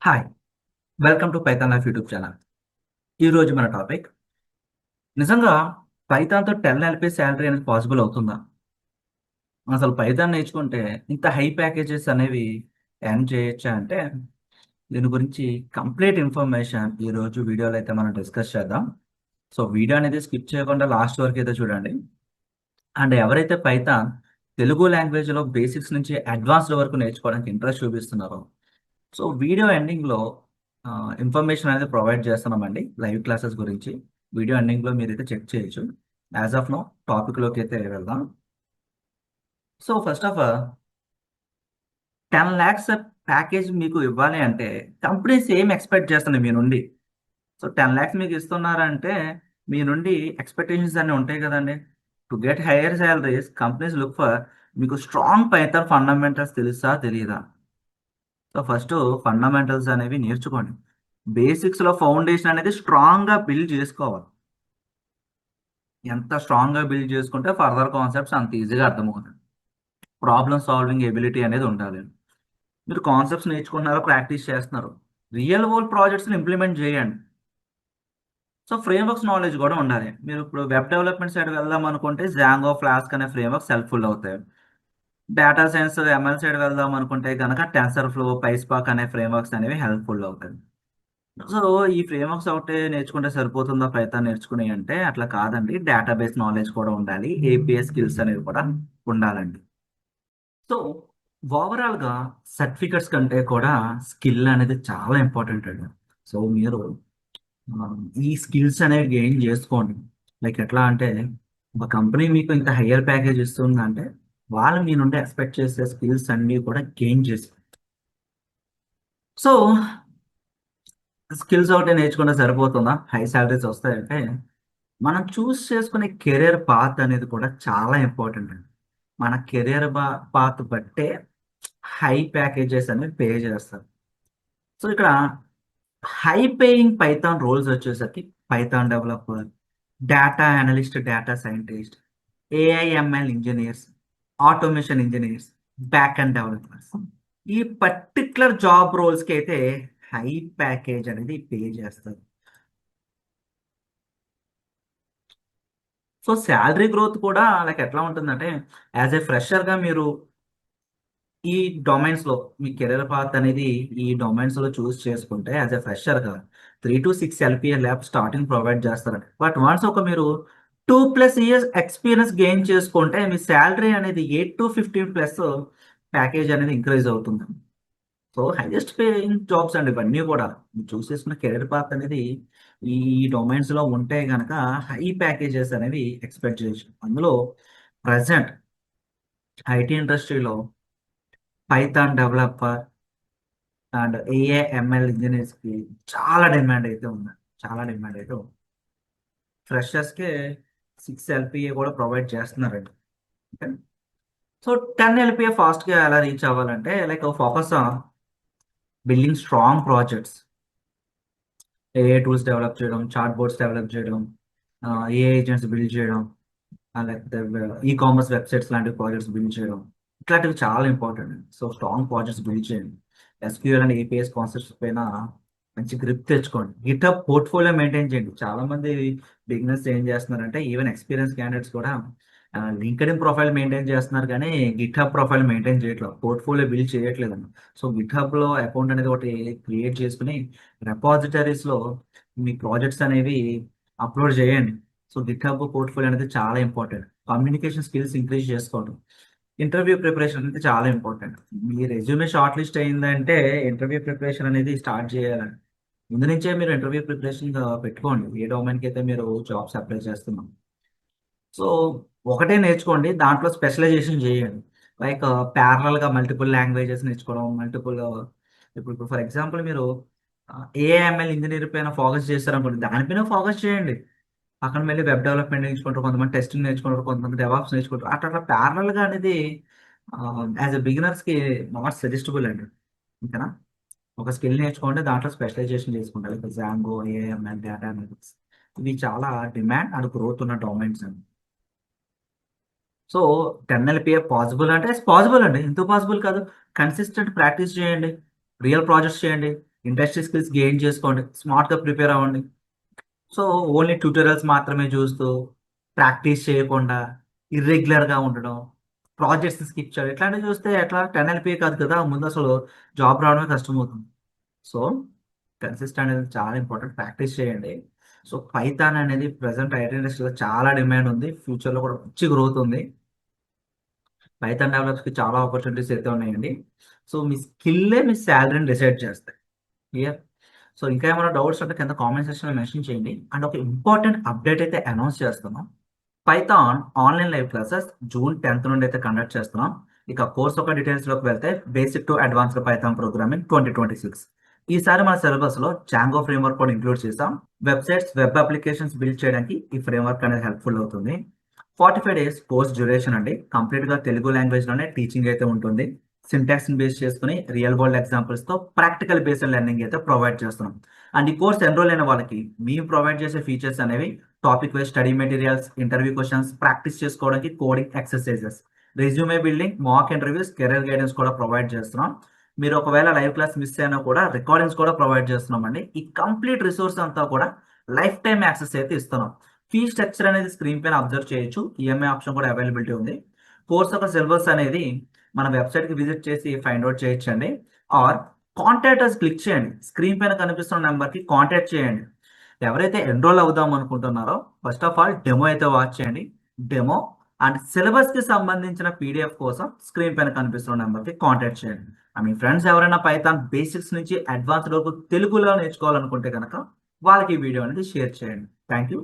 Hi! Welcome to Python life YouTube channel. ఈరోజు మన topic నిజంగా పైథాన్‌తో 10 ఎల్‌పీ సాలరీ అనేది పాసిబుల్ అవుతుందా? అసలు పైథాన్ నేర్చుకుంటే ఇంత హై ప్యాకేజెస్ అనేవి ఎర్న్ చేయొచ్చా అంటే, దీని గురించి కంప్లీట్ ఇన్ఫర్మేషన్ ఈరోజు వీడియోలో అయితే మనం డిస్కస్ చేద్దాం. సో, వీడియో అనేది స్కిప్ చేయకుండా లాస్ట్ వరకు అయితే చూడండి. అండ్ ఎవరైతే పైథాన్ తెలుగు లాంగ్వేజ్‌లో బేసిక్స్ నుంచి అడ్వాన్స్‌డ్ వరకు నేర్చుకోవడానికి ఇంట్రెస్ట్ చూపిస్తున్నారో, సో, వీడియో ఎండింగ్‌లో ఇన్ఫర్మేషన్ అనేది ప్రొవైడ్ చేస్తున్నామండి. లైవ్ క్లాసెస్ గురించి. వీడియో ఎండింగ్‌లో మీరైతే చెక్ చేయొచ్చు. యాస్ ఆఫ్ నౌ టాపిక్‌లోకైతే వెళ్దాం. So, first of all 10,00,000 package మీకు ఇవ్వాలి అంటే కంపెనీస్ ఏం ఎక్స్‌పెక్ట్ చేస్తున్నాయి మీ నుండి? సో, 10,00,000 మీకు ఇస్తున్నారంటే మీ నుండి ఎక్స్‌పెక్టేషన్స్ అన్నీ ఉంటాయి కదండీ! To get hire salaries companies look for మీకు స్ట్రాంగ్ పైథాన్ ఫండమెంటల్స్ తెలుసా? తెలీదా? సో, ఫస్టు ఫండమెంటల్స్ అనేవి నేర్చుకోండి. బేసిక్స్‌లో ఫౌండేషన్ అనేది స్ట్రాంగ్‌గా బిల్డ్ చేసుకోవాలి. ఎంత స్ట్రాంగ్‌గా బిల్డ్ చేసుకుంటే ఫర్దర్ కాన్సెప్ట్స్ అంత ఈజీగా అర్థమవుతాయి. ప్రాబ్లమ్ సాల్వింగ్ ఎబిలిటీ అనేది ఉండాలి. మీరు కాన్సెప్ట్స్ నేర్చుకుంటున్నారు, ప్రాక్టీస్ చేస్తున్నారు. రియల్ వరల్డ్ ప్రాజెక్ట్స్‌ని ఇంప్లిమెంట్ చేయండి. సో, ఫ్రేమ్‌వర్క్స్ నాలెడ్జ్ కూడా ఉండాలి. మీరు ఇప్పుడు వెబ్ డెవలప్‌మెంట్ సైడ్ వెళ్దాం అనుకుంటే జాంగో, ఫ్లాస్క్ అనే ఫ్రేమ్‌వర్క్స్ హెల్ప్‌ఫుల్ అవుతాయి. డేటా సైన్స్, ఎంఎల్ సైడ్ వెళ్దాం అనుకుంటే గనక టెన్సర్ ఫ్లో, పైస్పార్క్ అనే ఫ్రేమ్‌వర్క్స్ అనేవి హెల్ప్‌ఫుల్ అవుతాయి. సో, ఈ ఫ్రేమ్‌వర్క్స్ ఒకటే నేర్చుకుంటే సరిపోతుందా పైథాన్ నేర్చుకుని అంటే అట్లా కాదండి. డేటాబేస్ నాలెడ్జ్ కూడా ఉండాలి. ఏపీఐ స్కిల్స్ అనేవి కూడా ఉండాలండి. సో, ఓవరాల్‌గా సర్టిఫికేట్స్ కంటే కూడా స్కిల్ అనేది చాలా ఇంపార్టెంట్ అండి. సో, మీరు ఆహ్, ఈ స్కిల్స్ అనేవి గెయిన్ జేసుకోండి. లైక్ ఎట్లా అంటే, ఒక కంపెనీ మీకు ఇంత హైయర్ ప్యాకేజ్ ఇస్తుందంటే, వాళ్ళు మీ నుండి ఎక్స్‌పెక్ట్ చేసే స్కిల్స్ అన్నీ కూడా గెయిన్ చేసుకోండి. సో, స్కిల్స్ ఒకటే నేర్చుకుంటే సరిపోతుందా? హై సాలరీస్ వస్తాయంటే, మనం చూజ్ చేసుకునే కెరియర్ పాత్ అనేది కూడా చాలా ఇంపార్టెంట్ అండి. మన కెరియర్ పాత్ బట్టే హై ప్యాకేజెస్ అనేవి పే చేస్తారు. సో, ఇక్కడ హై పేయింగ్ పైథాన్ రోల్స్ వచ్చేసరికి Python developer, data analyst, data scientist, AI, ML engineers, automation engineers, back end developers. ఈ పర్టిక్యులర్ జాబ్ రోల్స్‌కి అయితే హై ప్యాకేజ్ అనేది పే చేస్తారు. సో, సాలరీ గ్రోత్ కూడా లైక్ ఎట్లా ఉంటుందంటే, యాస్ ఎ ఫ్రెషర్‌గా మీరు ఈ డొమైన్స్‌లో మీ కెరియర్ పాత్ అనేది ఈ డొమైన్స్‌లో చూజ్ చేసుకుంటే యాస్ ఎ ఫ్రెషర్‌గా 3-6 ఎల్‌పీఏ ల్యాబ్ స్టార్టింగ్ ప్రొవైడ్ చేస్తారండి. బట్ వన్స్ ఒక మీరు 2+ ఇయర్స్ ఎక్స్‌పీరియన్స్ గెయిన్ చేసుకుంటే మీ సాలరీ అనేది 8-15+ ప్యాకేజ్ అనేది ఇంక్రీజ్ అవుతుంది. సో, హైయెస్ట్ పేయింగ్ జాబ్స్ అండి ఇవన్నీ కూడా. మీరు చూస్ చేసుకున్న కెరియర్ పాత్ అనేది ఈ డొమైన్స్‌లో ఉంటే గనక హై ప్యాకేజెస్ అనేవి ఎక్స్‌పెక్ట్ చేయొచ్చు. అందులో ప్రెజెంట్ ఐటీ ఇండస్ట్రీలో Python developer and AI, ML ఇంజినీర్స్‌కి చాలా డిమాండ్ అయితే ఉంది. చాలా డిమాండ్ అయితే ఉంది. ఫ్రెషర్స్‌కే 6 ఎల్‌పీఏ కూడా ప్రొవైడ్ చేస్తున్నారండి. ఓకే. సో, 10 ఎల్‌పీఏ ఫాస్ట్‌గా ఎలా రీచ్ అవ్వాలంటే like focus on building strong projects. AI tools develop చేయడం, చాట్ బోట్స్ డెవలప్ చేయడం, ఏఐ ఏజెంట్స్ బిల్డ్ చేయడం, లేకపోతే ఈ కామర్స్ వెబ్‌సైట్స్ లాంటి ప్రాజెక్ట్స్ బిల్డ్ చేయడం. ఇట్లాంటివి చాలా important. So, strong projects build చేయండి. ఎస్‌క్యూఎల్ అండ్ ఏపీఎస్ కాన్సెప్ట్స్ పైన మంచి గ్రిప్ తెచ్చుకోండి. గిట్‌హబ్ పోర్ట్‌ఫోలియో మెయింటైన్ చేయండి. చాలామంది బిగినర్స్ ఏం చేస్తున్నారంటే ఈవెన్ ఎక్స్‌పీరియన్స్ క్యాండిడేట్స్ కూడా లింక్డ్ఇన్ ప్రొఫైల్ మెయింటైన్ చేస్తున్నారు కానీ గిట్‌హబ్ ప్రొఫైల్ మెయింటైన్ చేయట్లేదు. పోర్ట్‌ఫోలియో బిల్డ్ చేయట్లేదండి. సో, గిట్‌హబ్‌లో అకౌంట్ అనేది ఒకటి క్రియేట్ చేసుకొని రెపాజిటరీస్‌లో మీ ప్రాజెక్ట్స్ అనేవి అప్‌లోడ్ చేయండి. సో, గిట్‌హబ్ పోర్ట్‌ఫోలియో అనేది చాలా ఇంపార్టెంట్. కమ్యూనికేషన్ స్కిల్స్ ఇంక్రీజ్ చేసుకోవడం. ఇంటర్వ్యూ ప్రిపరేషన్ అనేది చాలా ఇంపార్టెంట్. మీ రెజ్యూమే షార్ట్ లిస్ట్ అయిందంటే ఇంటర్వ్యూ ప్రిపరేషన్ అనేది స్టార్ట్ చేయాలండి. ముందు నుంచే మీరు ఇంటర్వ్యూ ప్రిపరేషన్ పెట్టుకోండి. ఏ డొమైన్‌కి అయితే మీరు జాబ్స్ అప్లై చేస్తున్నారో. సో, ఒకటే నేర్చుకోండి. దాంట్లో స్పెషలైజేషన్ చేయండి. లైక్ ప్యారలల్‌గా మల్టిపుల్ లాంగ్వేజెస్ నేర్చుకోవడం, ఇప్పుడు ఫర్ ఎగ్జాంపుల్ మీరు ఏఐఎంఎల్ ఇంజినీర్ పైన ఫోకస్ చేశారనుకోండి, దానిపైన ఫోకస్ చేయండి. పక్కన మళ్ళీ వెబ్ డెవలప్‌మెంట్ నేర్చుకుంటారు. కొంతమంది టెస్టింగ్ నేర్చుకుంటారు. కొంతమంది డెవాప్స్ నేర్చుకుంటారు. అట్లా ప్యారలల్‌గా అనేది యాస్ ఎ బిగినర్స్‌కి నాట్ సజెస్టబుల్ అండి. ఓకేనా? ఒక స్కిల్ నేర్చుకోండి. దాంట్లో స్పెషలైజేషన్ చేసుకుంటారు. Like Django, AIML, data analytics ఇవి చాలా డిమాండ్ అండ్ గ్రోత్ ఉన్న డొమైన్స్ అండి. సో, 10 ఎల్‌పీఏ పాసిబుల్ అంటే పాసిబుల్ అండి. ఎందుకు పాసిబుల్ కాదు? కన్సిస్టెంట్ ప్రాక్టీస్ చేయండి. రియల్ ప్రాజెక్ట్స్ చేయండి. ఇండస్ట్రీ స్కిల్స్ గెయిన్ చేసుకోండి, స్మార్ట్గా ప్రిపేర్ అవ్వండి. సో ఓన్లీ ట్యూటోరియల్స్ మాత్రమే చూస్తూ ప్రాక్టీస్ చేయకుండా ఇర్రెగ్యులర్గా ఉండడం, ప్రాజెక్ట్స్ స్కిప్ చేయడం ఇట్లాంటివి చూస్తే ఎట్లా 10 LPA కాదు కదా, ముందు అసలు జాబ్ రావడమే కష్టమవుతుంది. సో కన్సిస్టెంట్ అనేది చాలా ఇంపార్టెంట్, ప్రాక్టీస్ చేయండి. సో పైథాన్ అనేది ప్రజెంట్ ఐటీ ఇండస్ట్రీలో చాలా డిమాండ్ ఉంది, ఫ్యూచర్లో కూడా మంచి గ్రోత్ ఉంది. పైథాన్ డెవలప్స్కి చాలా ఆపర్చునిటీస్ అయితే ఉన్నాయండి. సో మీ స్కిల్లే మీ శాలరీని డిసైడ్ చేస్తాయి. క్లియర్. సో ఇంకా ఏమైనా డౌట్స్ ఉంటే కింద కామెంట్ సెక్షన్లో మెన్షన్ చేయండి. అండ్ ఒక ఇంపార్టెంట్ అప్డేట్ అయితే అనౌన్స్ చేస్తున్నాం. Python online live classes June 10th నుండి అయితే కండక్ట్ చేస్తున్నాం. ఇక కోర్స్ ఒక డీటెయిల్స్లోకి వెళ్తే basic to advanced Python programming 2026. ఈసారి మన సిలబస్లో జాంగో ఫ్రేమ్వర్క్ కూడా ఇంక్లూడ్ చేసాం. వెబ్సైట్స్, వెబ్ అప్లికేషన్స్ బిల్డ్ చేయడానికి ఈ ఫ్రేమ్వర్క్ అనేది హెల్ప్ఫుల్ అవుతుంది. 45 days కోర్స్ డ్యూరేషన్ అండి. కంప్లీట్గా తెలుగు లాంగ్వేజ్లోనే టీచింగ్ అయితే ఉంటుంది. సింటాక్స్ని బేస్ చేసుకుని రియల్ వరల్డ్ ఎగ్జాంపుల్స్తో ప్రాక్టికల్ బేస్డ్ లెర్నింగ్ అయితే ప్రొవైడ్ చేస్తున్నాం. అండ్ ఈ కోర్స్ ఎన్రోల్ అయిన వాళ్ళకి మేము ప్రొవైడ్ చేసే ఫీచర్స్ అనేవి topic wise study materials, interview questions, practice చేసుకోవడానికి coding exercises, resume building, mock interviews, career guidance కూడా ప్రొవైడ్ చేస్తున్నాం. మీరు ఒకవేళ లైవ్ క్లాస్ మిస్ అయినా కూడా రికార్డింగ్స్ కూడా ప్రొవైడ్ చేస్తున్నామండి. ఈ కంప్లీట్ రిసోర్స్ అంతా కూడా లైఫ్ టైం యాక్సెస్ అయితే ఇస్తున్నాం. ఫీ స్ట్రక్చర్ అనేది స్క్రీన్ పైన అబ్జర్వ్ చేయొచ్చు, ఈఎంఐ ఆప్షన్ కూడా అవైలబిలిటీ ఉంది. కోర్స్ యొక్క సిలబస్ అనేది మన వెబ్సైట్కి విజిట్ చేసి ఫైండ్ అవుట్ చేయొచ్చండి. ఆర్ కాంటాక్ట్ క్లిక్ చేయండి, స్క్రీన్ పైన కనిపిస్తున్న నెంబర్కి కాంటాక్ట్ చేయండి. ఎవరైతే ఎన్రోల్ అవుదాం అనుకుంటున్నారో ఫస్ట్ ఆఫ్ ఆల్ డెమో అయితే వాచ్ చేయండి. డెమో అండ్ సిలబస్కి సంబంధించిన పీడిఎఫ్ కోసం స్క్రీన్ పైన కనిపిస్తున్న నెంబర్కి కాంటాక్ట్ చేయండి. మీ ఫ్రెండ్స్ ఎవరైనా పైథాన్ బేసిక్స్ నుంచి అడ్వాన్స్డ్ వరకు తెలుగులో నేర్చుకోవాలనుకుంటే కనుక వాళ్ళకి ఈ వీడియో అనేది షేర్ చేయండి. Thank you.